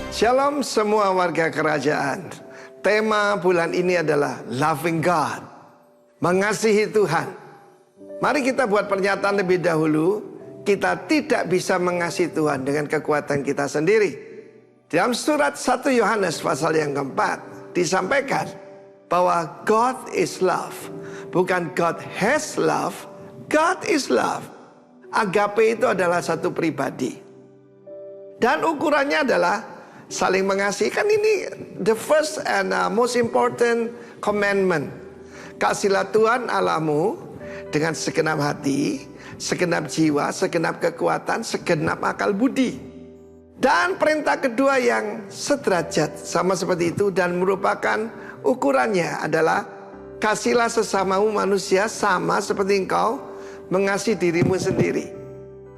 Shalom semua warga kerajaan. Tema bulan ini adalah Loving God, mengasihi Tuhan. Mari kita buat pernyataan lebih dahulu. Kita tidak bisa mengasihi Tuhan dengan kekuatan kita sendiri. Dalam surat 1 Yohanes pasal yang keempat disampaikan bahwa God is love. Bukan God has love, God is love. Agape itu adalah satu pribadi. Dan ukurannya adalah saling mengasihi. Kan ini the first and most important commandment. Kasihlah Tuhan Allahmu dengan segenap hati, segenap jiwa, segenap kekuatan, segenap akal budi. Dan perintah kedua yang sederajat sama seperti itu dan merupakan ukurannya adalah kasihlah sesamamu manusia sama seperti engkau mengasihi dirimu sendiri.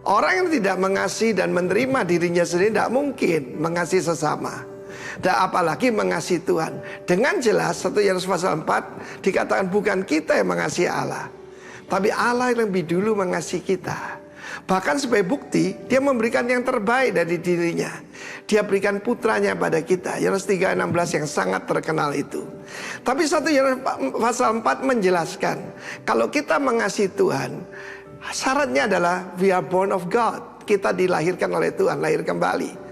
Orang yang tidak mengasihi dan menerima dirinya sendiri tidak mungkin mengasihi sesama. Dan apalagi mengasihi Tuhan. Dengan jelas 1 Yohanes pasal 4 dikatakan bukan kita yang mengasihi Allah, tapi Allah yang lebih dulu mengasihi kita. Bahkan sebagai bukti dia memberikan yang terbaik dari dirinya. Dia berikan putranya pada kita. Yohanes 3:16 yang sangat terkenal itu. Tapi 1 Yohanes pasal 4 menjelaskan kalau kita mengasihi Tuhan, syaratnya adalah we are born of God. Kita dilahirkan oleh Tuhan, lahir kembali.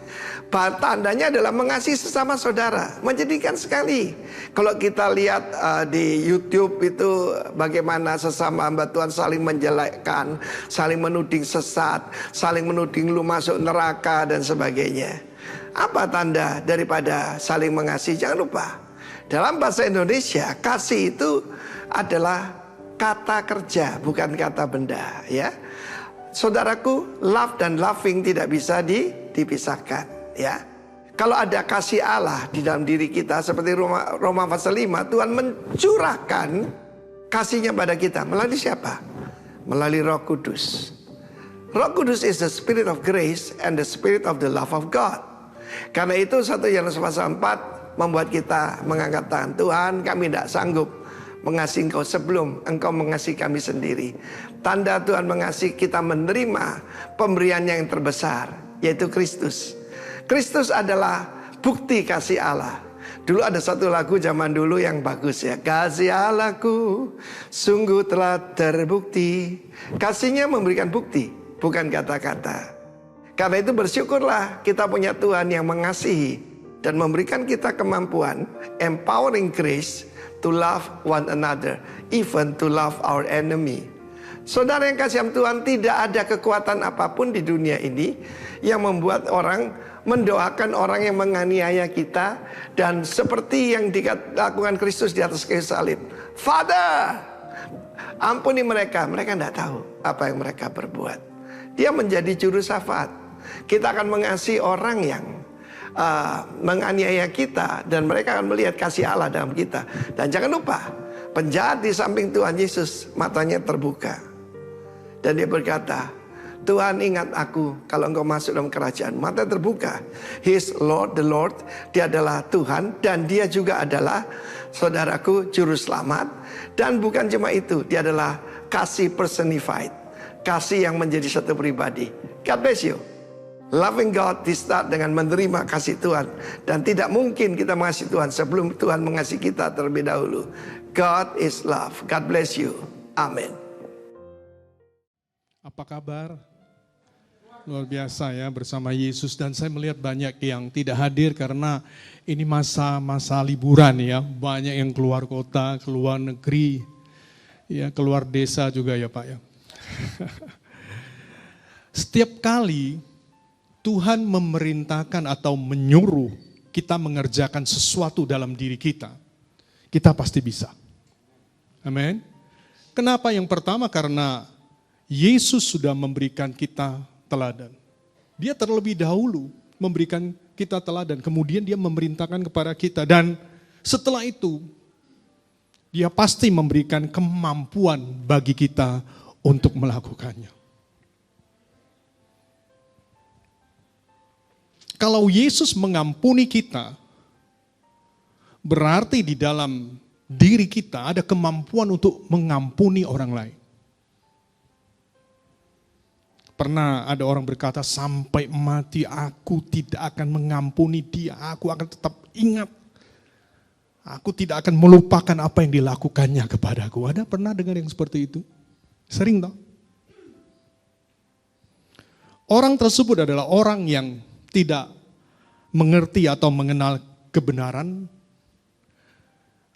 Tandanya adalah mengasihi sesama saudara. Menjadikan sekali. Kalau kita lihat di YouTube itu bagaimana sesama hamba Tuhan saling menjelekkan, saling menuding sesat, saling menuding lu masuk neraka dan sebagainya. Apa tanda daripada saling mengasihi? Jangan lupa, dalam bahasa Indonesia kasih itu adalah kata kerja, bukan kata benda, ya. Saudaraku, love dan loving tidak bisa dipisahkan, ya. Kalau ada kasih Allah di dalam diri kita seperti Roma pasal 5, Tuhan mencurahkan kasihnya pada kita melalui siapa? Melalui Roh Kudus. Roh Kudus is the spirit of grace and the spirit of the love of God. Karena itu 1 Yohanes pasal 4 membuat kita mengangkat tangan. Tuhan, kami tidak sanggup mengasihi engkau sebelum engkau mengasihi kami sendiri. Tanda Tuhan mengasihi kita menerima pemberiannya yang terbesar, yaitu Kristus. Kristus adalah bukti kasih Allah. Dulu ada satu lagu zaman dulu yang bagus, ya. Kasih Allahku sungguh telah terbukti. Kasihnya memberikan bukti, bukan kata-kata. Karena itu bersyukurlah kita punya Tuhan yang mengasihi dan memberikan kita kemampuan, empowering grace to love one another, even to love our enemy. Saudara yang kasih Tuhan, tidak ada kekuatan apapun di dunia ini yang membuat orang mendoakan orang yang menganiaya kita. Dan seperti yang dilakukan Kristus di atas kayu salib, Father, ampuni mereka, mereka tidak tahu apa yang mereka berbuat. Dia menjadi juru syafaat. Kita akan mengasihi orang yang menganiaya kita, dan mereka akan melihat kasih Allah dalam kita. Dan jangan lupa, penjahat di samping Tuhan Yesus matanya terbuka, dan dia berkata, Tuhan ingat aku kalau engkau masuk dalam kerajaan. Mata terbuka. He is Lord, the Lord. Dia adalah Tuhan, dan dia juga adalah, saudaraku, juru selamat. Dan bukan cuma itu, dia adalah kasih personified, kasih yang menjadi satu pribadi. God bless you. Loving God start dengan menerima kasih Tuhan. Dan tidak mungkin kita mengasihi Tuhan sebelum Tuhan mengasihi kita terlebih dahulu. God is love. God bless you. Amin. Apa kabar? Luar biasa ya bersama Yesus. Dan saya melihat banyak yang tidak hadir karena ini masa-masa liburan ya. Banyak yang keluar kota, keluar negeri, ya, keluar desa juga ya Pak ya. Setiap kali Tuhan memerintahkan atau menyuruh kita mengerjakan sesuatu dalam diri kita, kita pasti bisa. Amin. Kenapa? Yang pertama karena Yesus sudah memberikan kita teladan. Dia terlebih dahulu memberikan kita teladan, kemudian dia memerintahkan kepada kita, dan setelah itu dia pasti memberikan kemampuan bagi kita untuk melakukannya. Kalau Yesus mengampuni kita, berarti di dalam diri kita ada kemampuan untuk mengampuni orang lain. Pernah ada orang berkata, sampai mati aku tidak akan mengampuni dia, aku akan tetap ingat. Aku tidak akan melupakan apa yang dilakukannya kepadaku. Ada pernah dengar yang seperti itu? Sering toh? Orang tersebut adalah orang yang tidak mengerti atau mengenal kebenaran,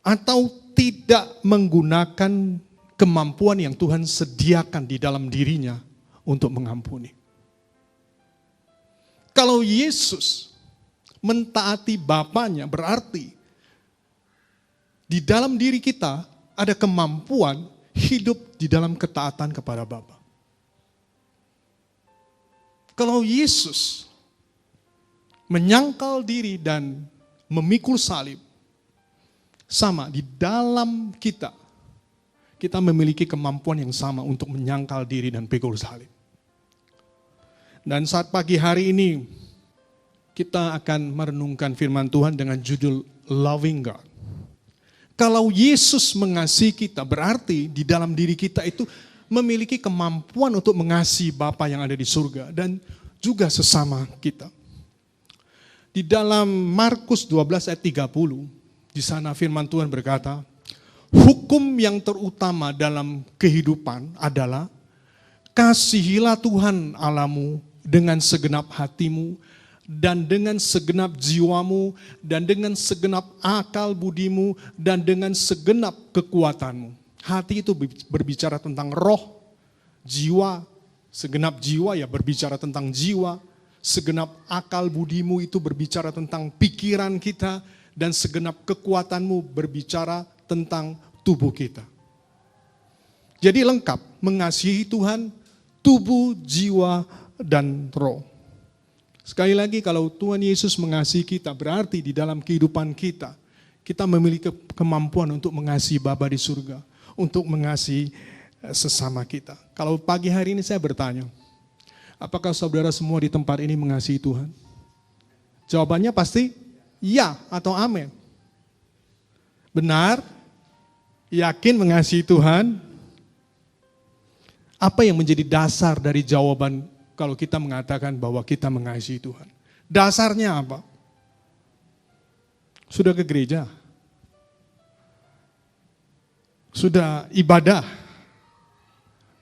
atau tidak menggunakan kemampuan yang Tuhan sediakan di dalam dirinya untuk mengampuni. Kalau Yesus mentaati Bapanya, berarti di dalam diri kita ada kemampuan hidup di dalam ketaatan kepada Bapa. Kalau Yesus menyangkal diri dan memikul salib, sama di dalam kita memiliki kemampuan yang sama untuk menyangkal diri dan pikul salib. Dan saat pagi hari ini, kita akan merenungkan firman Tuhan dengan judul Loving God. Kalau Yesus mengasihi kita, berarti di dalam diri kita itu memiliki kemampuan untuk mengasihi Bapa yang ada di surga dan juga sesama kita. Di dalam Markus 12 ayat 30, di sana firman Tuhan berkata, hukum yang terutama dalam kehidupan adalah kasihilah Tuhan Allahmu dengan segenap hatimu dan dengan segenap jiwamu dan dengan segenap akal budimu dan dengan segenap kekuatanmu. Hati itu berbicara tentang roh, jiwa, segenap jiwa ya berbicara tentang jiwa, segenap akal budimu itu berbicara tentang pikiran kita, dan segenap kekuatanmu berbicara tentang tubuh kita. Jadi lengkap, mengasihi Tuhan, tubuh, jiwa, dan roh. Sekali lagi, kalau Tuhan Yesus mengasihi kita, berarti di dalam kehidupan kita, kita memiliki kemampuan untuk mengasihi Bapa di surga, untuk mengasihi sesama kita. Kalau pagi hari ini saya bertanya, apakah saudara semua di tempat ini mengasihi Tuhan? Jawabannya pasti ya atau amin. Benar? Yakin mengasihi Tuhan? Apa yang menjadi dasar dari jawaban kalau kita mengatakan bahwa kita mengasihi Tuhan? Dasarnya apa? Sudah ke gereja? Sudah ibadah?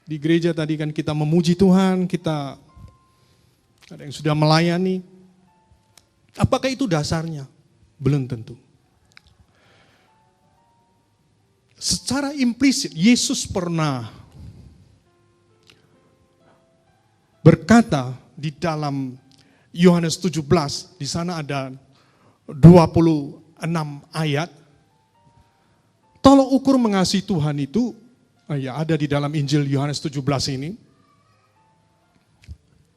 Di gereja tadi kan kita memuji Tuhan, kita ada yang sudah melayani. Apakah itu dasarnya? Belum tentu. Secara implisit, Yesus pernah berkata di dalam Yohanes 17, di sana ada 26 ayat. Tolok ukur mengasihi Tuhan itu, ya ada di dalam Injil Yohanes 17 ini.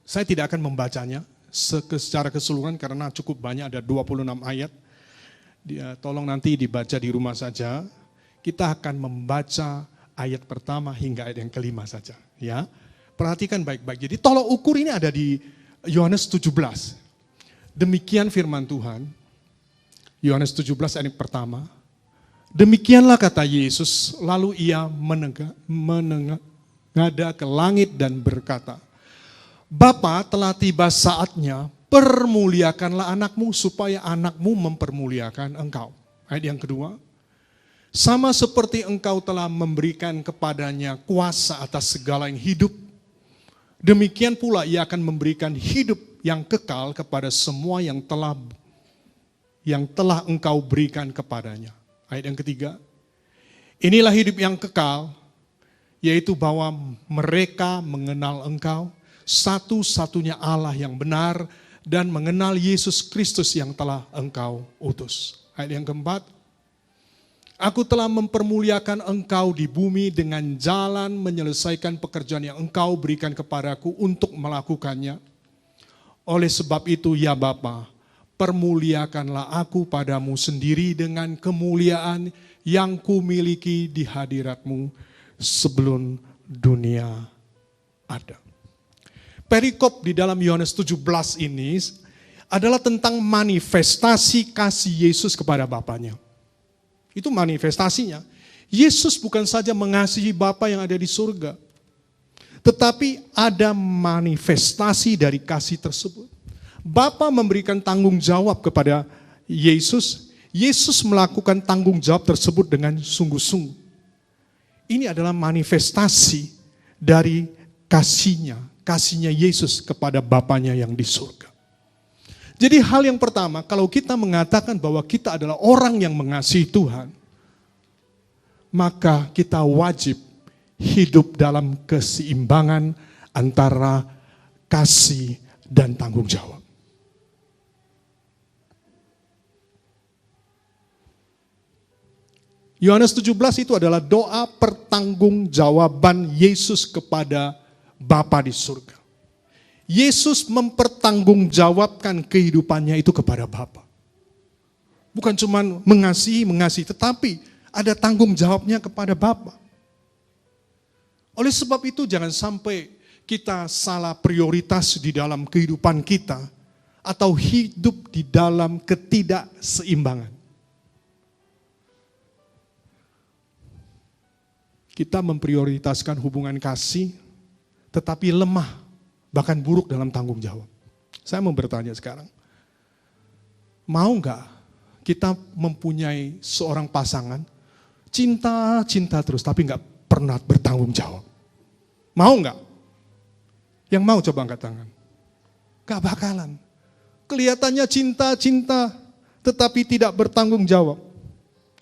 Saya tidak akan membacanya secara keseluruhan karena cukup banyak, ada 26 ayat. Tolong nanti dibaca di rumah saja. Kita akan membaca ayat pertama hingga ayat yang kelima saja. Ya, perhatikan baik-baik. Jadi tolok ukur ini ada di Yohanes 17. Demikian firman Tuhan. Yohanes 17 ayat pertama. Demikianlah kata Yesus, lalu ia menengadah ke langit dan berkata, Bapa, telah tiba saatnya, permuliakanlah anakmu supaya anakmu mempermuliakan engkau. Ayat yang kedua, sama seperti engkau telah memberikan kepadanya kuasa atas segala yang hidup, demikian pula ia akan memberikan hidup yang kekal kepada semua yang telah engkau berikan kepadanya. Ayat yang ketiga, inilah hidup yang kekal, yaitu bahwa mereka mengenal engkau, satu-satunya Allah yang benar, dan mengenal Yesus Kristus yang telah engkau utus. Ayat yang keempat, aku telah mempermuliakan engkau di bumi dengan jalan menyelesaikan pekerjaan yang engkau berikan kepadaku untuk melakukannya. Oleh sebab itu ya Bapa, permuliakanlah aku padamu sendiri dengan kemuliaan yang kumiliki di hadiratmu sebelum dunia ada. Perikop di dalam Yohanes 17 ini adalah tentang manifestasi kasih Yesus kepada Bapanya. Itu manifestasinya. Yesus bukan saja mengasihi Bapa yang ada di surga, Tetapi ada manifestasi dari kasih tersebut. Bapa memberikan tanggung jawab kepada Yesus. Yesus melakukan tanggung jawab tersebut dengan sungguh-sungguh. Ini adalah manifestasi dari kasihnya Yesus kepada Bapanya yang di surga. Jadi hal yang pertama, kalau kita mengatakan bahwa kita adalah orang yang mengasihi Tuhan, maka kita wajib hidup dalam keseimbangan antara kasih dan tanggung jawab. Yohanes 17 itu adalah doa pertanggungjawaban Yesus kepada Bapa di surga. Yesus mempertanggungjawabkan kehidupannya itu kepada Bapa. Bukan cuma mengasihi, tetapi ada tanggung jawabnya kepada Bapa. Oleh sebab itu jangan sampai kita salah prioritas di dalam kehidupan kita atau hidup di dalam ketidakseimbangan. Kita memprioritaskan hubungan kasih, tetapi lemah, bahkan buruk dalam tanggung jawab. Saya mau bertanya sekarang, mau nggak kita mempunyai seorang pasangan, cinta terus, tapi nggak pernah bertanggung jawab? Mau nggak? Yang mau coba angkat tangan. Gak bakalan. Kelihatannya cinta, tetapi tidak bertanggung jawab.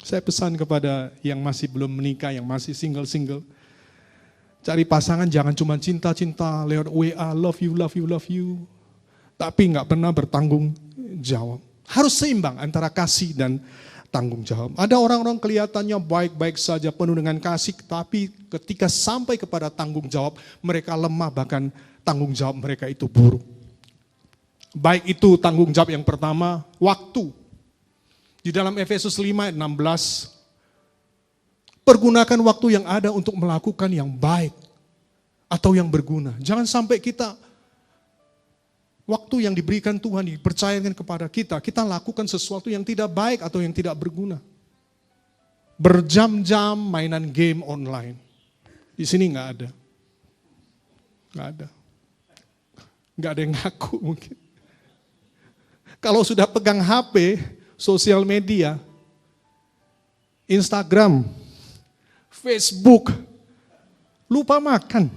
Saya pesan kepada yang masih belum menikah, yang masih single. Cari pasangan jangan cuma cinta lewat WA, love you. Tapi nggak pernah bertanggung jawab. Harus seimbang antara kasih dan tanggung jawab. Ada orang-orang kelihatannya baik-baik saja, penuh dengan kasih, tapi ketika sampai kepada tanggung jawab, mereka lemah, bahkan tanggung jawab mereka itu buruk. Baik itu tanggung jawab yang pertama, waktu. Di dalam Efesus 5 ayat 16, pergunakan waktu yang ada untuk melakukan yang baik atau yang berguna. Jangan sampai kita, waktu yang diberikan Tuhan, dipercayakan kepada kita lakukan sesuatu yang tidak baik atau yang tidak berguna. Berjam-jam mainan game online. Di sini nggak ada. Nggak ada yang ngaku mungkin. Kalau sudah pegang HP, sosial media, Instagram, Facebook, lupa makan.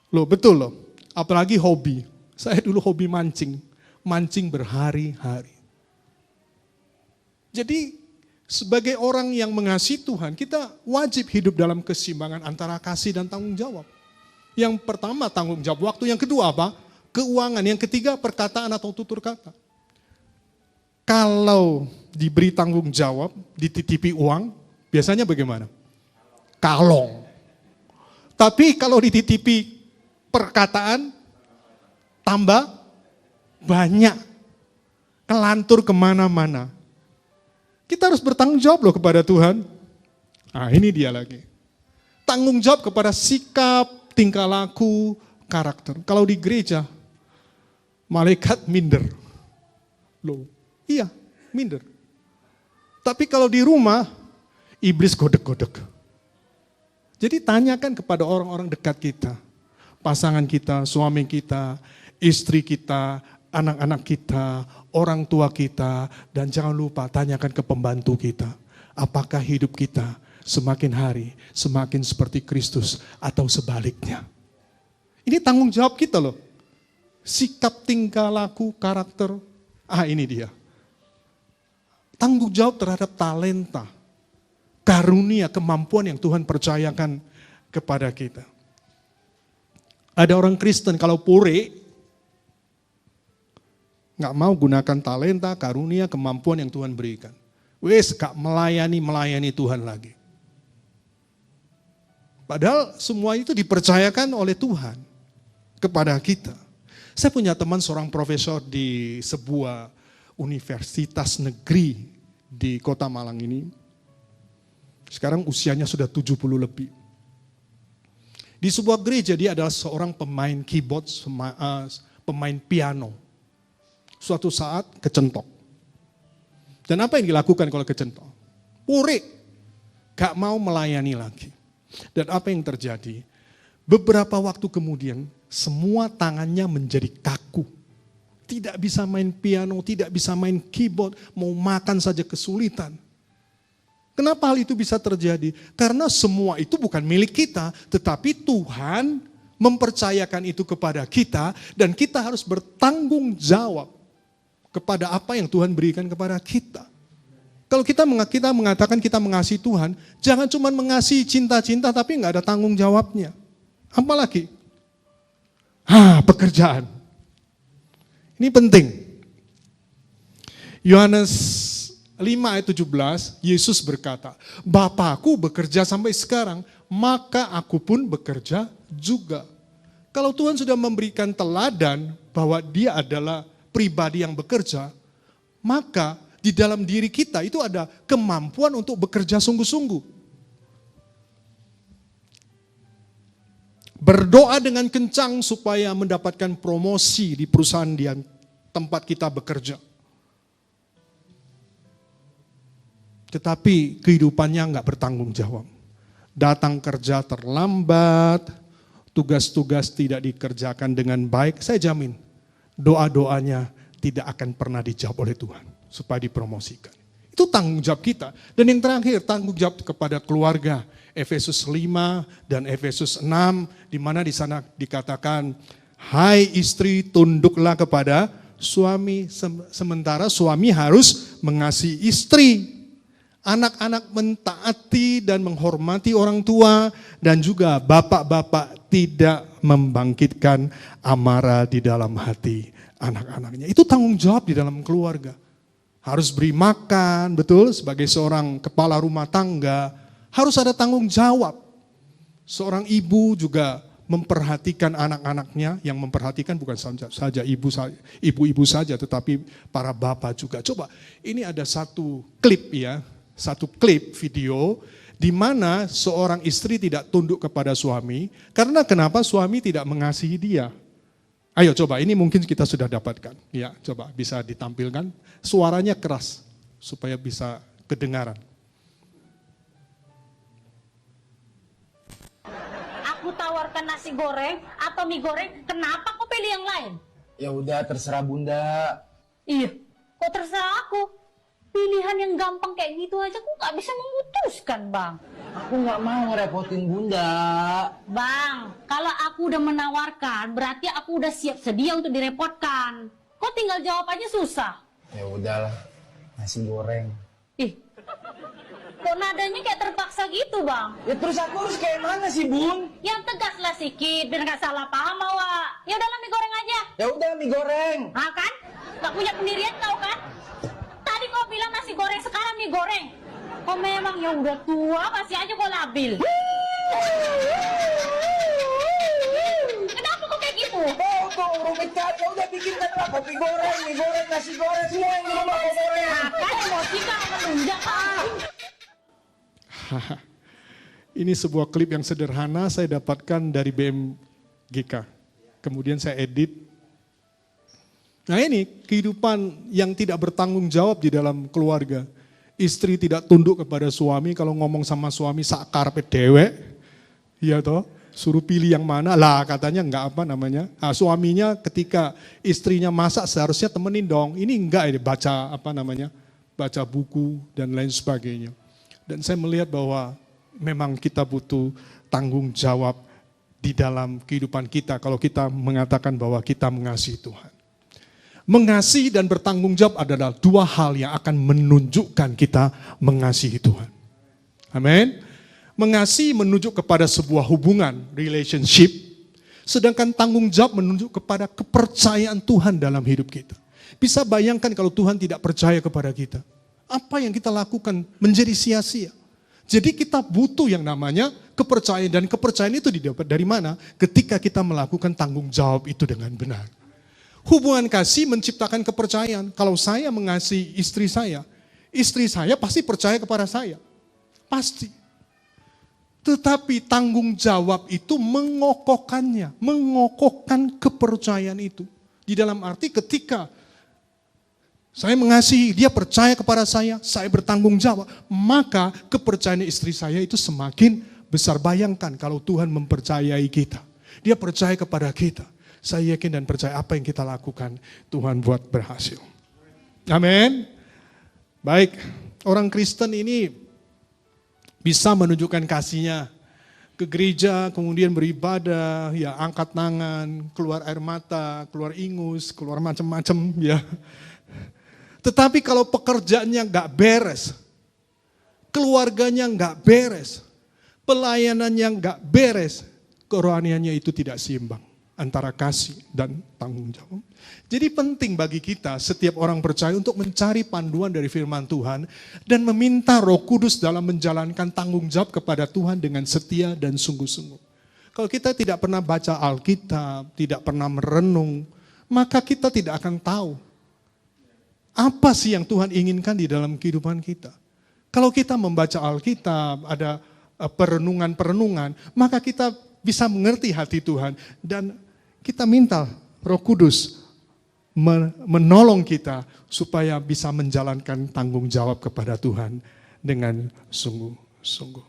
Loh betul loh, apalagi hobi. Saya dulu hobi mancing berhari-hari. Jadi sebagai orang yang mengasihi Tuhan, kita wajib hidup dalam keseimbangan antara kasih dan tanggung jawab. Yang pertama tanggung jawab waktu, yang kedua apa? Keuangan, yang ketiga perkataan atau tutur kata. Kalau diberi tanggung jawab, dititipi uang, biasanya bagaimana? Kalong. Tapi kalau dititipi perkataan, tambah banyak. Kelantur kemana-mana. Kita harus bertanggung jawab loh kepada Tuhan. Nah ini dia lagi. Tanggung jawab kepada sikap, tingkah laku, karakter. Kalau di gereja, malaikat minder. Loh. Iya, minder. Tapi kalau di rumah, iblis godek-godek. Jadi tanyakan kepada orang-orang dekat kita. Pasangan kita, suami kita, istri kita, anak-anak kita, orang tua kita. Dan jangan lupa tanyakan ke pembantu kita. Apakah hidup kita semakin hari, semakin seperti Kristus atau sebaliknya. Ini tanggung jawab kita loh. Sikap, tingkah laku, karakter. Ini dia. Tanggung jawab terhadap talenta, karunia, kemampuan yang Tuhan percayakan kepada kita. Ada orang Kristen kalau pure, nggak mau gunakan talenta, karunia, kemampuan yang Tuhan berikan. Wes gak melayani Tuhan lagi. Padahal semua itu dipercayakan oleh Tuhan kepada kita. Saya punya teman seorang profesor di sebuah universitas negeri di kota Malang ini. Sekarang usianya sudah 70 lebih. Di sebuah gereja dia adalah seorang pemain keyboard, pemain piano. Suatu saat kecentok. Dan apa yang dilakukan kalau kecentok? Pure, gak mau melayani lagi. Dan apa yang terjadi? Beberapa waktu kemudian, semua tangannya menjadi kaku. Tidak bisa main piano, tidak bisa main keyboard, mau makan saja kesulitan. Kenapa hal itu bisa terjadi? Karena semua itu bukan milik kita, tetapi Tuhan mempercayakan itu kepada kita dan kita harus bertanggung jawab kepada apa yang Tuhan berikan kepada kita. Kalau kita mengatakan kita mengasihi Tuhan, jangan cuma mengasihi cinta-cinta tapi nggak ada tanggung jawabnya. Apalagi? Pekerjaan. Ini penting. Yohanes 5 ayat 17, Yesus berkata, Bapakku bekerja sampai sekarang, maka aku pun bekerja juga. Kalau Tuhan sudah memberikan teladan bahwa dia adalah pribadi yang bekerja, maka di dalam diri kita itu ada kemampuan untuk bekerja sungguh-sungguh. Berdoa dengan kencang supaya mendapatkan promosi di perusahaan di tempat kita bekerja. Tetapi kehidupannya nggak bertanggung jawab. Datang kerja terlambat, tugas-tugas tidak dikerjakan dengan baik, saya jamin doa-doanya tidak akan pernah dijawab oleh Tuhan supaya dipromosikan. Itu tanggung jawab kita. Dan yang terakhir, tanggung jawab kepada keluarga. Efesus 5 dan Efesus 6, di mana di sana dikatakan, hai istri tunduklah kepada suami, sementara suami harus mengasihi istri. Anak-anak mentaati dan menghormati orang tua, dan juga bapak-bapak tidak membangkitkan amarah di dalam hati anak-anaknya. Itu tanggung jawab di dalam keluarga. Harus beri makan, betul, sebagai seorang kepala rumah tangga, harus ada tanggung jawab. Seorang ibu juga memperhatikan anak-anaknya, yang memperhatikan bukan saja ibu-ibu saja, tetapi para bapak juga. Coba, ini ada satu klip video, di mana seorang istri tidak tunduk kepada suami, karena kenapa suami tidak mengasihi dia. Ayo coba, ini mungkin kita sudah dapatkan. Ya, coba bisa ditampilkan, suaranya keras, supaya bisa kedengaran. Aku tawarkan nasi goreng atau mie goreng, kenapa kau pilih yang lain? Ya udah terserah Bunda. Iya, kok terserah aku? Pilihan yang gampang kayak gitu aja aku gak bisa memutuskan, Bang. Aku nggak mau ngerepotin Bunda. Bang, kalau aku udah menawarkan, berarti aku udah siap sedia untuk direpotkan. Kok tinggal jawab aja susah? Ya udahlah, nasi goreng. Ih, kok nadanya kayak terpaksa gitu, Bang? Ya terus aku harus kayak mana sih Bun? Yang tegaslah sikit, biar gak salah paham, Wak. Ya udahlah mie goreng aja. Ya udah mie goreng. Ah kan? Gak punya pendirian kau kan? Tadi kau bilang nasi goreng, sekarang mie goreng. Kau memang yang udah tua, masih aja kau labil. Kenapa kau kayak gitu? Oh tuh rumit kan, ya udah bikinkan lah kopi goreng, mie goreng, nasi goreng, semua yang di rumah kau goreng. Makan emosi kau menunjuk. Ini sebuah klip yang sederhana saya dapatkan dari BMGK. Kemudian saya edit. Nah ini kehidupan yang tidak bertanggung jawab di dalam keluarga. Istri tidak tunduk kepada suami, kalau ngomong sama suami sakarpe dewek. Iya toh, suruh pilih yang mana, lah katanya enggak apa namanya. Nah, suaminya ketika istrinya masak seharusnya temenin dong. Ini enggak, ini baca apa namanya, baca buku dan lain sebagainya. Dan saya melihat bahwa memang kita butuh tanggung jawab di dalam kehidupan kita kalau kita mengatakan bahwa kita mengasihi Tuhan. Mengasihi dan bertanggung jawab adalah dua hal yang akan menunjukkan kita mengasihi Tuhan. Amin. Mengasihi menunjuk kepada sebuah hubungan, relationship. Sedangkan tanggung jawab menunjuk kepada kepercayaan Tuhan dalam hidup kita. Bisa bayangkan kalau Tuhan tidak percaya kepada kita. Apa yang kita lakukan menjadi sia-sia. Jadi kita butuh yang namanya kepercayaan. Dan kepercayaan itu didapat dari mana? Ketika kita melakukan tanggung jawab itu dengan benar. Hubungan kasih menciptakan kepercayaan. Kalau saya mengasihi istri saya pasti percaya kepada saya. Pasti. Tetapi tanggung jawab itu mengokohkannya, mengokohkan kepercayaan itu. Di dalam arti ketika saya mengasihi, dia percaya kepada saya bertanggung jawab, maka kepercayaan istri saya itu semakin besar. Bayangkan kalau Tuhan mempercayai kita. Dia percaya kepada kita. Saya yakin dan percaya apa yang kita lakukan, Tuhan buat berhasil. Amin. Baik, orang Kristen ini bisa menunjukkan kasihnya ke gereja, kemudian beribadah, ya angkat tangan, keluar air mata, keluar ingus, keluar macam-macam, ya. Tetapi kalau pekerjaannya nggak beres, keluarganya nggak beres, pelayanannya nggak beres, kerohaniannya itu tidak seimbang antara kasih dan tanggung jawab. Jadi penting bagi kita setiap orang percaya untuk mencari panduan dari firman Tuhan dan meminta Roh Kudus dalam menjalankan tanggung jawab kepada Tuhan dengan setia dan sungguh-sungguh. Kalau kita tidak pernah baca Alkitab, tidak pernah merenung, maka kita tidak akan tahu apa sih yang Tuhan inginkan di dalam kehidupan kita. Kalau kita membaca Alkitab, ada perenungan-perenungan, maka kita bisa mengerti hati Tuhan dan kita minta Roh Kudus menolong kita supaya bisa menjalankan tanggung jawab kepada Tuhan dengan sungguh-sungguh.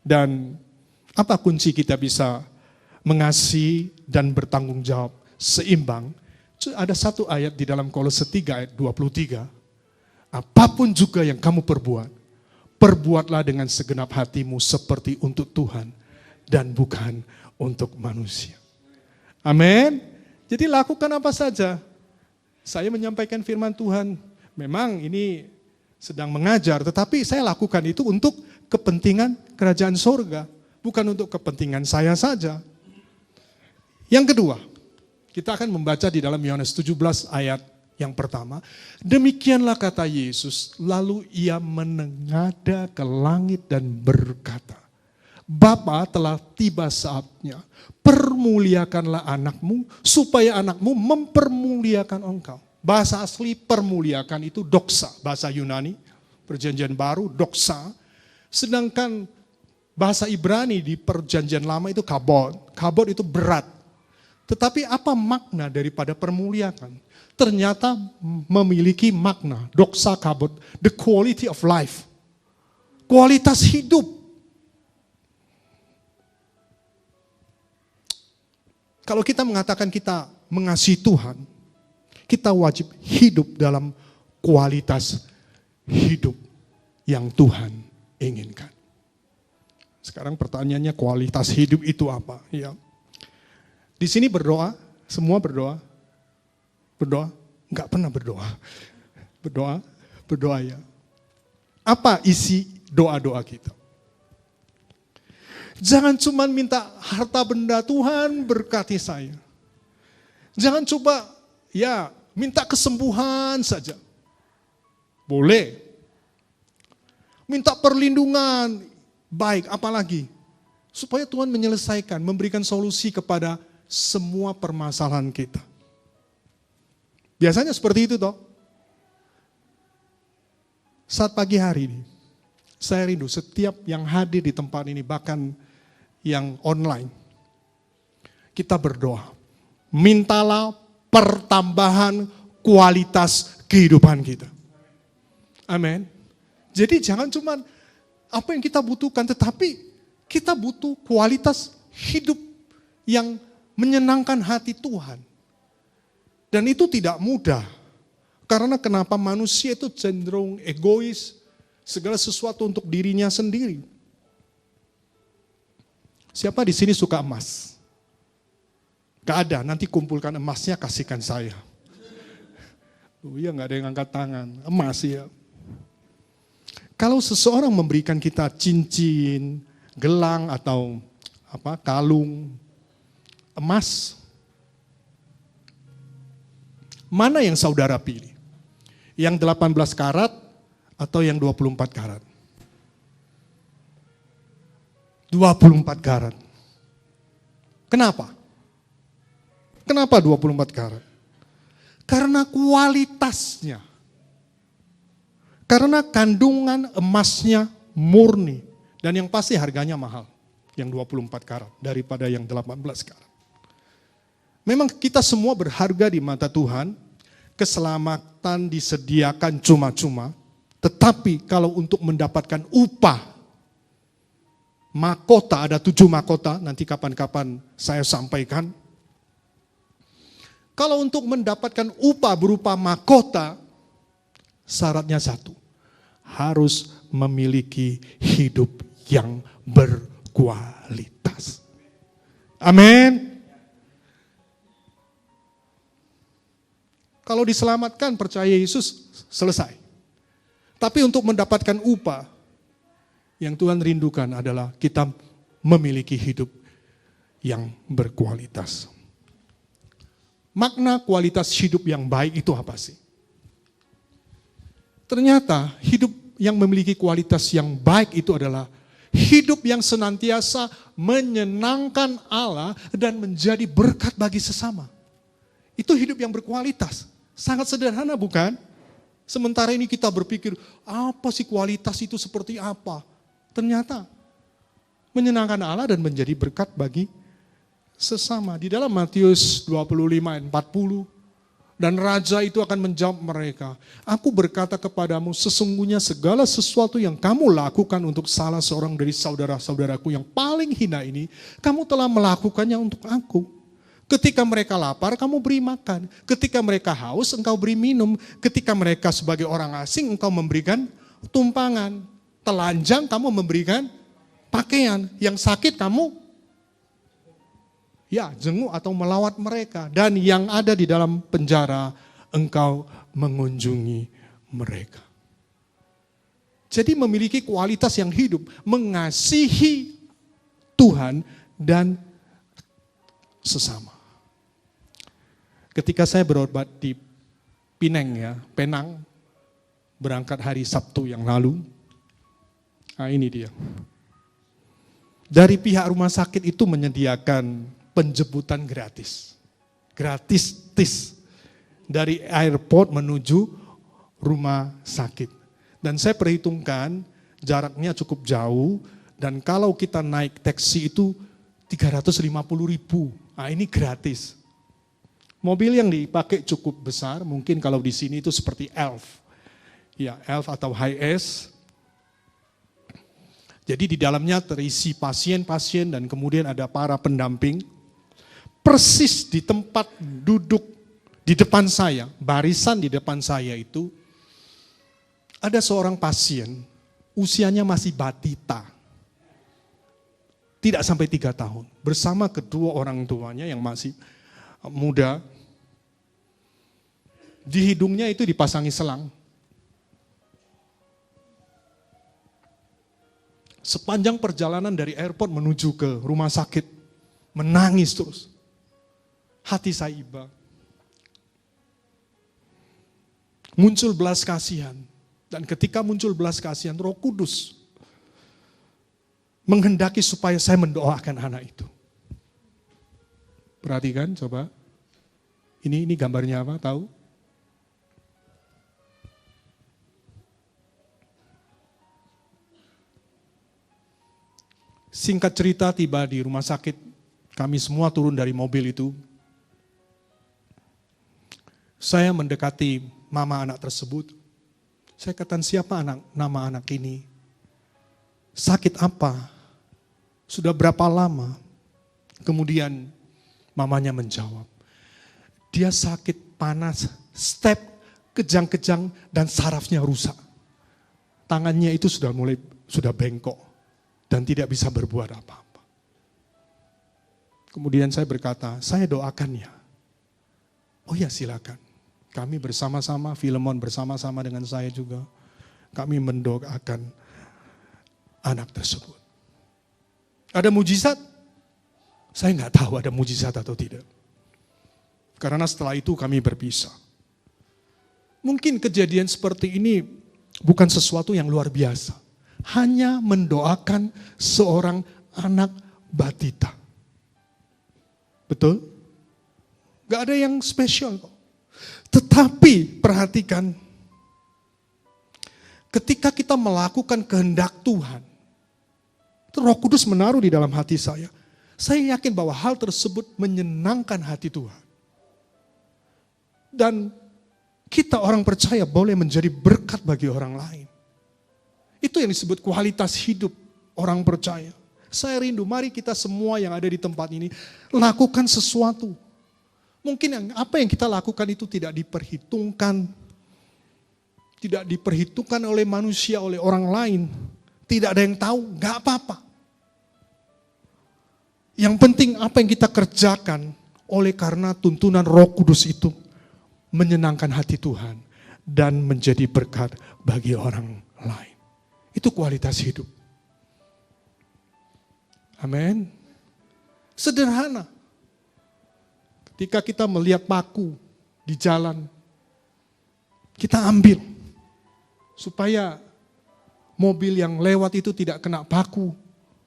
Dan apa kunci kita bisa mengasihi dan bertanggung jawab seimbang? Ada satu ayat di dalam Kolose 3 ayat 23. Apapun juga yang kamu perbuat, perbuatlah dengan segenap hatimu seperti untuk Tuhan dan bukan untuk manusia. Amin. Jadi lakukan apa saja. Saya menyampaikan firman Tuhan. Memang ini sedang mengajar, tetapi saya lakukan itu untuk kepentingan kerajaan sorga. Bukan untuk kepentingan saya saja. Yang kedua, kita akan membaca di dalam Yohanes 17 ayat yang pertama. Demikianlah kata Yesus, lalu ia menengadah ke langit dan berkata, Bapa, telah tiba saatnya, permuliakanlah anakmu, supaya anakmu mempermuliakan engkau. Bahasa asli permuliakan itu doxa, bahasa Yunani, perjanjian baru, doxa. Sedangkan bahasa Ibrani di perjanjian lama itu kabod. Kabod itu berat. Tetapi apa makna daripada permuliakan? Ternyata memiliki makna, doxa kabod, the quality of life. Kualitas hidup. Kalau kita mengatakan kita mengasihi Tuhan, kita wajib hidup dalam kualitas hidup yang Tuhan inginkan. Sekarang pertanyaannya kualitas hidup itu apa? Ya. Di sini berdoa, semua berdoa. Berdoa? Enggak pernah berdoa. Berdoa ya. Apa isi doa-doa kita? Jangan cuma minta harta benda, Tuhan berkati saya. Jangan coba minta kesembuhan saja. Boleh. Minta perlindungan, baik, apalagi. Supaya Tuhan menyelesaikan, memberikan solusi kepada semua permasalahan kita. Biasanya seperti itu toh. Saat pagi hari ini, saya rindu setiap yang hadir di tempat ini, bahkan yang online. Kita berdoa, mintalah pertambahan kualitas kehidupan kita. Amin. Jadi jangan cuma apa yang kita butuhkan, tetapi kita butuh kualitas hidup yang menyenangkan hati Tuhan. Dan itu tidak mudah. Karena kenapa manusia itu cenderung egois, segala sesuatu untuk dirinya sendiri. Siapa di sini suka emas? Gak ada, nanti kumpulkan emasnya kasihkan saya. Oh iya, gak ada yang angkat tangan. Emas ya. Kalau seseorang memberikan kita cincin, gelang atau kalung, emas, mana yang saudara pilih? Yang 18 karat atau yang 24 karat? 24 karat. Kenapa? Kenapa 24 karat? Karena kualitasnya. Karena kandungan emasnya murni. Dan yang pasti harganya mahal. Yang 24 karat daripada yang 18 karat. Memang kita semua berharga di mata Tuhan. Keselamatan disediakan cuma-cuma. Tetapi kalau untuk mendapatkan upah, mahkota, ada 7 mahkota, nanti kapan-kapan saya sampaikan. Kalau untuk mendapatkan upah berupa mahkota, syaratnya satu, harus memiliki hidup yang berkualitas. Amin. Kalau diselamatkan, percaya Yesus, selesai. Tapi untuk mendapatkan upah, yang Tuhan rindukan adalah kita memiliki hidup yang berkualitas. Makna kualitas hidup yang baik itu apa sih? Ternyata hidup yang memiliki kualitas yang baik itu adalah hidup yang senantiasa menyenangkan Allah dan menjadi berkat bagi sesama. Itu hidup yang berkualitas. Sangat sederhana bukan? Sementara ini kita berpikir, apa sih kualitas itu seperti apa? Ternyata menyenangkan Allah dan menjadi berkat bagi sesama. Di dalam Matius 25 ayat 40, dan raja itu akan menjawab mereka, aku berkata kepadamu, sesungguhnya segala sesuatu yang kamu lakukan untuk salah seorang dari saudara-saudaraku yang paling hina ini, kamu telah melakukannya untuk aku. Ketika mereka lapar, kamu beri makan. Ketika mereka haus, engkau beri minum. Ketika mereka sebagai orang asing, engkau memberikan tumpangan. Telanjang, kamu memberikan pakaian. Yang sakit, kamu jenguk atau melawat mereka. Dan yang ada di dalam penjara, engkau mengunjungi mereka. Jadi memiliki kualitas yang hidup, mengasihi Tuhan dan sesama. Ketika saya berobat di Penang, berangkat hari Sabtu yang lalu, ini dia. Dari pihak rumah sakit itu menyediakan penjemputan gratis. Gratis dari airport menuju rumah sakit. Dan saya perhitungkan jaraknya cukup jauh, dan kalau kita naik taksi itu 350.000. Ini gratis. Mobil yang dipakai cukup besar, mungkin kalau di sini itu seperti Elf. Elf atau Hiace. Jadi di dalamnya terisi pasien-pasien dan kemudian ada para pendamping. Persis di tempat duduk di depan saya, barisan di depan saya itu, ada seorang pasien, usianya masih batita. Tidak sampai 3 tahun, bersama kedua orang tuanya yang masih muda. Di hidungnya itu dipasangi selang. Sepanjang perjalanan dari airport menuju ke rumah sakit, menangis terus. Hati saya iba. Muncul belas kasihan. Dan ketika muncul belas kasihan, Roh Kudus menghendaki supaya saya mendoakan anak itu. Perhatikan coba. Ini gambarnya apa? Tahu? Singkat cerita, tiba di rumah sakit, kami semua turun dari mobil itu. Saya mendekati mama anak tersebut. Saya katakan, siapa nama anak ini? Sakit apa? Sudah berapa lama? Kemudian mamanya menjawab, dia sakit panas, step, kejang-kejang, dan sarafnya rusak. Tangannya itu sudah bengkok. Dan tidak bisa berbuat apa-apa. Kemudian saya berkata, saya doakannya. Oh ya, silakan. Kami bersama-sama, Filemon bersama-sama dengan saya juga. Kami mendoakan anak tersebut. Ada mujizat? Saya nggak tahu ada mujizat atau tidak. Karena setelah itu kami berpisah. Mungkin kejadian seperti ini bukan sesuatu yang luar biasa. Hanya mendoakan seorang anak batita. Betul? Gak ada yang spesial kok. Tetapi perhatikan, ketika kita melakukan kehendak Tuhan, Roh Kudus menaruh di dalam hati saya. Saya yakin bahwa hal tersebut menyenangkan hati Tuhan. Dan kita orang percaya boleh menjadi berkat bagi orang lain. Itu yang disebut kualitas hidup orang percaya. Saya rindu, mari kita semua yang ada di tempat ini lakukan sesuatu. Mungkin apa yang kita lakukan itu tidak diperhitungkan. Tidak diperhitungkan oleh manusia, oleh orang lain. Tidak ada yang tahu, gak apa-apa. Yang penting apa yang kita kerjakan oleh karena tuntunan Roh Kudus itu menyenangkan hati Tuhan dan menjadi berkat bagi orang lain. Itu kualitas hidup. Amin. Sederhana. Ketika kita melihat paku di jalan, kita ambil supaya mobil yang lewat itu tidak kena paku,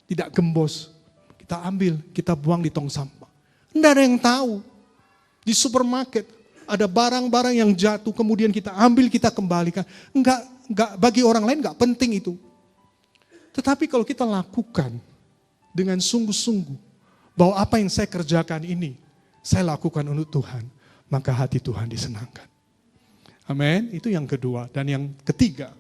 tidak gembos. Kita ambil, kita buang di tong sampah. Tidak ada yang tahu. Di supermarket ada barang-barang yang jatuh, kemudian kita ambil, kita kembalikan. Enggak, bagi orang lain enggak penting itu. Tetapi kalau kita lakukan dengan sungguh-sungguh, bahwa apa yang saya kerjakan ini, saya lakukan untuk Tuhan, maka hati Tuhan disenangkan. Amin. Itu yang kedua. Dan yang ketiga,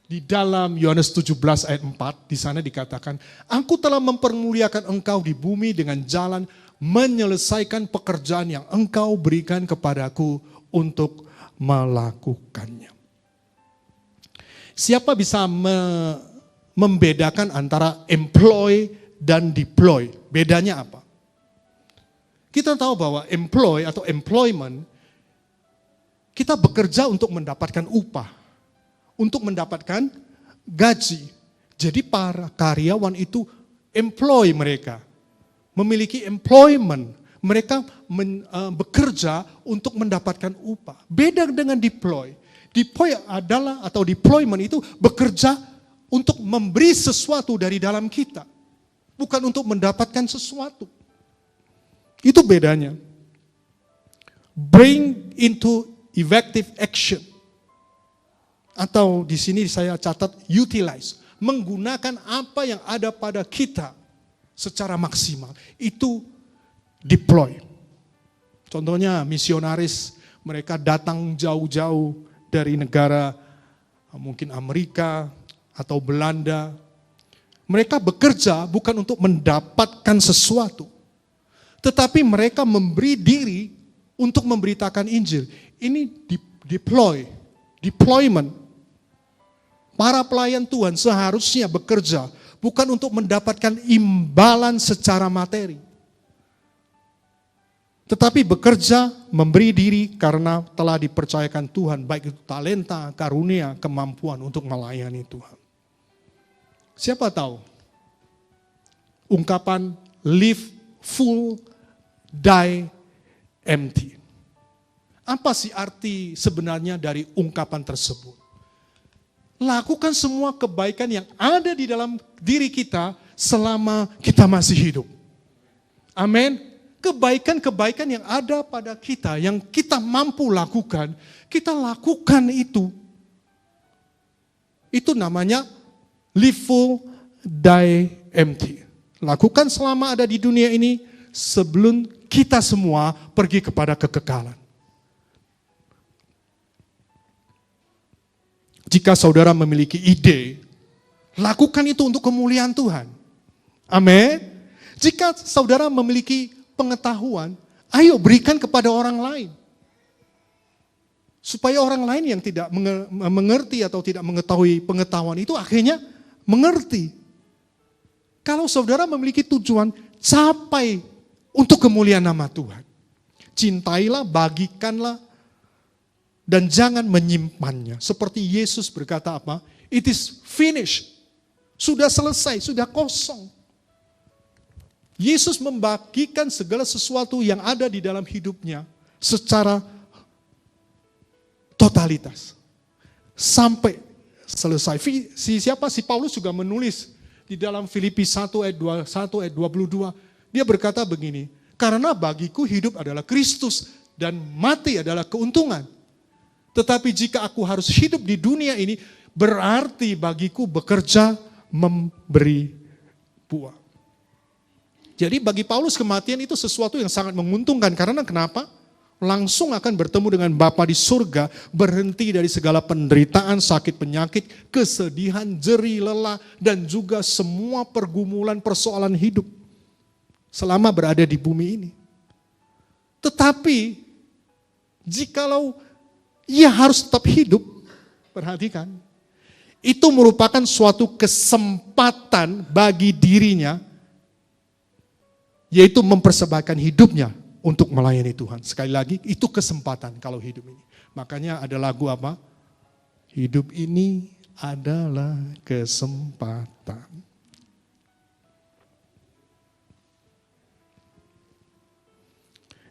di dalam Yohanes 17 ayat 4, di sana dikatakan, Aku telah mempermuliakan engkau di bumi dengan jalan menyelesaikan pekerjaan yang engkau berikan kepadaku untuk melakukannya. Siapa bisa membedakan antara employ dan deploy? Bedanya apa? Kita tahu bahwa employ atau employment, kita bekerja untuk mendapatkan upah, untuk mendapatkan gaji. Jadi para karyawan itu employ mereka, memiliki employment. Mereka bekerja untuk mendapatkan upah. Beda dengan deploy. Deploy adalah atau deployment itu bekerja untuk memberi sesuatu dari dalam kita. Bukan untuk mendapatkan sesuatu. Itu bedanya. Bring into effective action. Atau di sini saya catat utilize. Menggunakan apa yang ada pada kita secara maksimal. Itu deploy. Contohnya misionaris, mereka datang jauh-jauh dari negara mungkin Amerika atau Belanda. Mereka bekerja bukan untuk mendapatkan sesuatu. Tetapi mereka memberi diri untuk memberitakan Injil. Ini deployment. Para pelayan Tuhan seharusnya bekerja bukan untuk mendapatkan imbalan secara materi. Tetapi bekerja, memberi diri karena telah dipercayakan Tuhan, baik itu talenta, karunia, kemampuan untuk melayani Tuhan. Siapa tahu ungkapan live full, die empty. Apa sih arti sebenarnya dari ungkapan tersebut? Lakukan semua kebaikan yang ada di dalam diri kita selama kita masih hidup. Amin. Kebaikan-kebaikan yang ada pada kita, yang kita mampu lakukan, kita lakukan itu. Itu namanya live full, die empty. Lakukan selama ada di dunia ini sebelum kita semua pergi kepada kekekalan. Jika saudara memiliki ide, lakukan itu untuk kemuliaan Tuhan. Amin. Jika saudara memiliki pengetahuan, ayo berikan kepada orang lain. Supaya orang lain yang tidak mengerti atau tidak mengetahui pengetahuan itu akhirnya mengerti. Kalau saudara memiliki tujuan, capai untuk kemuliaan nama Tuhan. Cintailah, bagikanlah, dan jangan menyimpannya. Seperti Yesus berkata apa? It is finished. Sudah selesai, sudah kosong. Yesus membagikan segala sesuatu yang ada di dalam hidupnya secara totalitas. Sampai selesai. Si Paulus juga menulis di dalam Filipi 1 ayat 21 ayat 22. Dia berkata begini, karena bagiku hidup adalah Kristus dan mati adalah keuntungan. Tetapi jika aku harus hidup di dunia ini, berarti bagiku bekerja memberi buah. Jadi bagi Paulus kematian itu sesuatu yang sangat menguntungkan. Karena kenapa? langsung akan bertemu dengan Bapa di surga, berhenti dari segala penderitaan, sakit, penyakit, kesedihan, jerih, lelah, dan juga semua pergumulan persoalan hidup selama berada di bumi ini. Tetapi, jikalau ia harus tetap hidup, perhatikan, itu merupakan suatu kesempatan bagi dirinya, yaitu mempersembahkan hidupnya untuk melayani Tuhan. Sekali lagi, itu kesempatan kalau hidup ini. Makanya ada lagu apa? Hidup ini adalah kesempatan.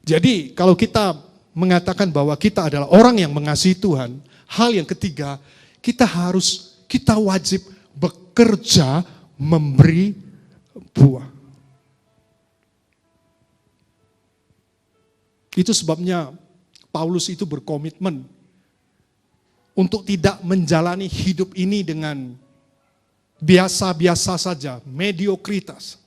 Jadi kalau kita mengatakan bahwa kita adalah orang yang mengasihi Tuhan, hal yang ketiga, kita wajib bekerja memberi buah. Itu sebabnya Paulus itu berkomitmen untuk tidak menjalani hidup ini dengan biasa-biasa saja, mediokritas.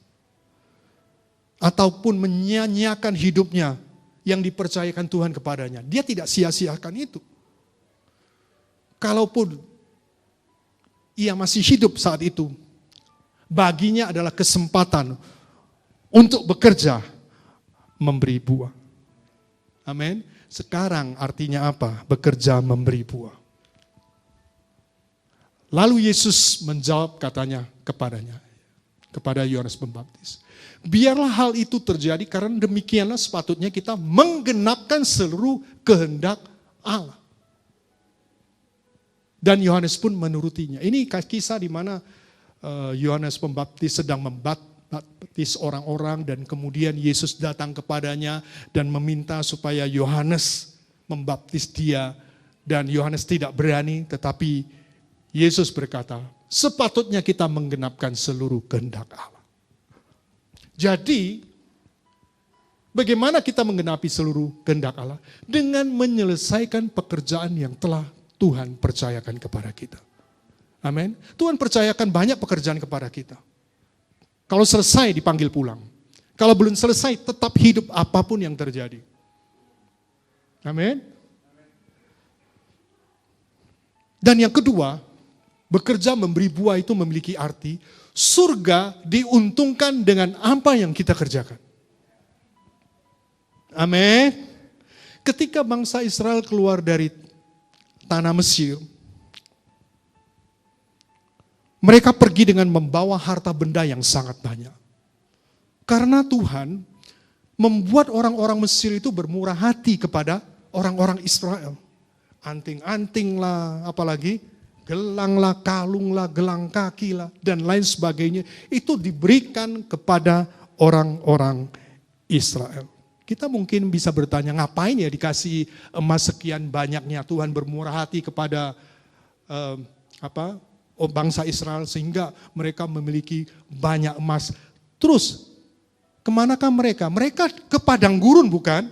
Ataupun menyia-nyiakan hidupnya yang dipercayakan Tuhan kepadanya. Dia tidak sia-siakan itu. Kalaupun ia masih hidup saat itu, baginya adalah kesempatan untuk bekerja memberi buah. Amin. Sekarang artinya apa? Bekerja memberi buah. Lalu Yesus menjawab katanya kepada Yohanes Pembaptis. Biarlah hal itu terjadi karena demikianlah sepatutnya kita menggenapkan seluruh kehendak Allah. Dan Yohanes pun menurutinya. Ini kisah di mana Yohanes Pembaptis sedang membaptis orang-orang dan kemudian Yesus datang kepadanya dan meminta supaya Yohanes membaptis dia. Dan Yohanes tidak berani, tetapi Yesus berkata, sepatutnya kita menggenapkan seluruh kehendak Allah. Jadi, bagaimana kita menggenapi seluruh kehendak Allah? Dengan menyelesaikan pekerjaan yang telah Tuhan percayakan kepada kita. Amin. Tuhan percayakan banyak pekerjaan kepada kita. Kalau selesai dipanggil pulang. Kalau belum selesai tetap hidup apapun yang terjadi. Amin. Dan yang kedua, bekerja memberi buah itu memiliki arti surga diuntungkan dengan apa yang kita kerjakan. Amin. Ketika bangsa Israel keluar dari tanah Mesir, mereka pergi dengan membawa harta benda yang sangat banyak. Karena Tuhan membuat orang-orang Mesir itu bermurah hati kepada orang-orang Israel. Anting-anting lah, apalagi gelang lah, kalung lah, gelang kaki lah, dan lain sebagainya. Itu diberikan kepada orang-orang Israel. Kita mungkin bisa bertanya, ngapain ya dikasih emas sekian banyaknya? Tuhan bermurah hati kepada bangsa Israel sehingga mereka memiliki banyak emas. Terus, kemanakah mereka? Mereka ke padang gurun bukan?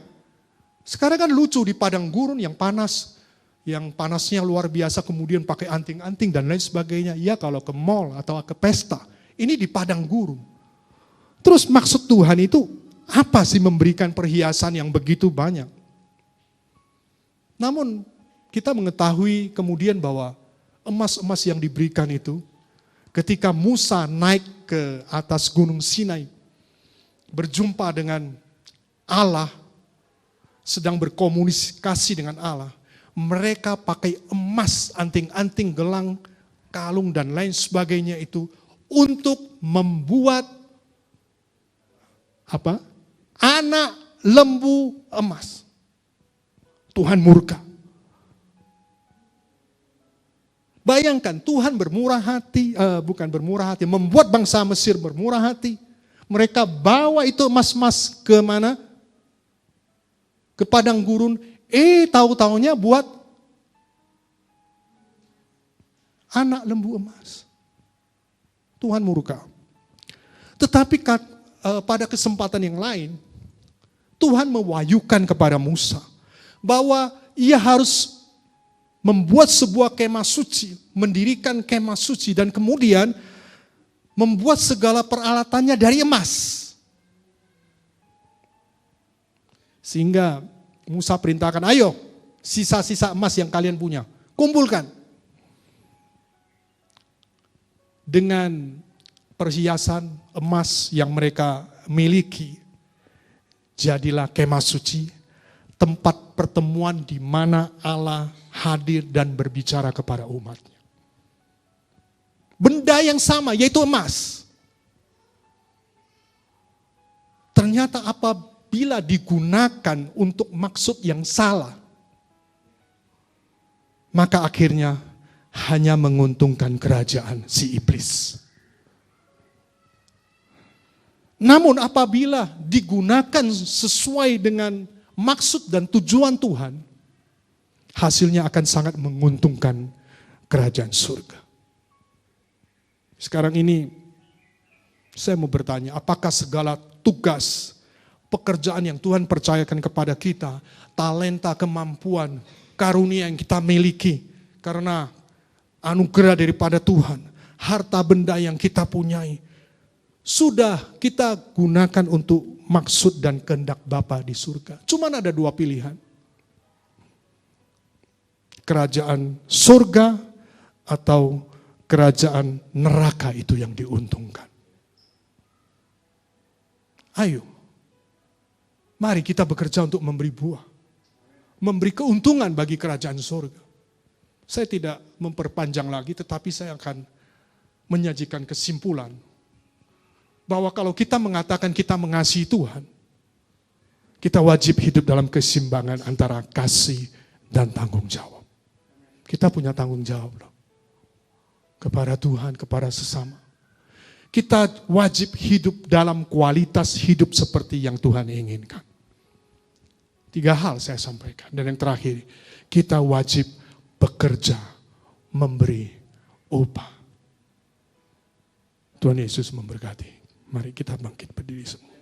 Sekarang kan lucu di padang gurun yang panas. Yang panasnya luar biasa, kemudian pakai anting-anting dan lain sebagainya. Ya kalau ke mall atau ke pesta, ini di padang gurun. Terus maksud Tuhan itu apa sih memberikan perhiasan yang begitu banyak? Namun kita mengetahui kemudian bahwa emas-emas yang diberikan itu, ketika Musa naik ke atas gunung Sinai, berjumpa dengan Allah, sedang berkomunikasi dengan Allah, mereka pakai emas, anting-anting, gelang, kalung, dan lain sebagainya itu untuk membuat apa? Anak lembu emas. Tuhan murka. Bayangkan Tuhan bermurah hati, membuat bangsa Mesir bermurah hati. Mereka bawa itu emas-emas ke mana? Ke padang gurun. Tahu-taunya buat anak lembu emas. Tuhan murka. Tetapi pada kesempatan yang lain, Tuhan mewahyukan kepada Musa bahwa ia harus membuat sebuah kemah suci, mendirikan kemah suci, dan kemudian membuat segala peralatannya dari emas. Sehingga Musa perintahkan, ayo sisa-sisa emas yang kalian punya, kumpulkan. Dengan perhiasan emas yang mereka miliki, jadilah kemah suci, tempat pertemuan di mana Allah hadir dan berbicara kepada umatnya. Benda yang sama, yaitu emas. Ternyata apabila digunakan untuk maksud yang salah, maka akhirnya hanya menguntungkan kerajaan si iblis. Namun apabila digunakan sesuai dengan maksud dan tujuan Tuhan, hasilnya akan sangat menguntungkan kerajaan surga. Sekarang ini saya mau bertanya, apakah segala tugas, pekerjaan yang Tuhan percayakan kepada kita, talenta, kemampuan, karunia yang kita miliki, karena anugerah daripada Tuhan, harta benda yang kita punyai, sudah kita gunakan untuk maksud dan kehendak Bapa di surga. Cuman ada dua pilihan. Kerajaan surga atau kerajaan neraka itu yang diuntungkan. Ayo, mari kita bekerja untuk memberi buah. Memberi keuntungan bagi kerajaan surga. Saya tidak memperpanjang lagi, tetapi saya akan menyajikan kesimpulan bahwa kalau kita mengatakan kita mengasihi Tuhan, kita wajib hidup dalam keseimbangan antara kasih dan tanggung jawab. Kita punya tanggung jawab loh, kepada Tuhan, kepada sesama. Kita wajib hidup dalam kualitas hidup seperti yang Tuhan inginkan. 3 hal saya sampaikan. Dan yang terakhir, kita wajib bekerja, memberi upah. Tuhan Yesus memberkati. Mari kita bangkit berdiri semua.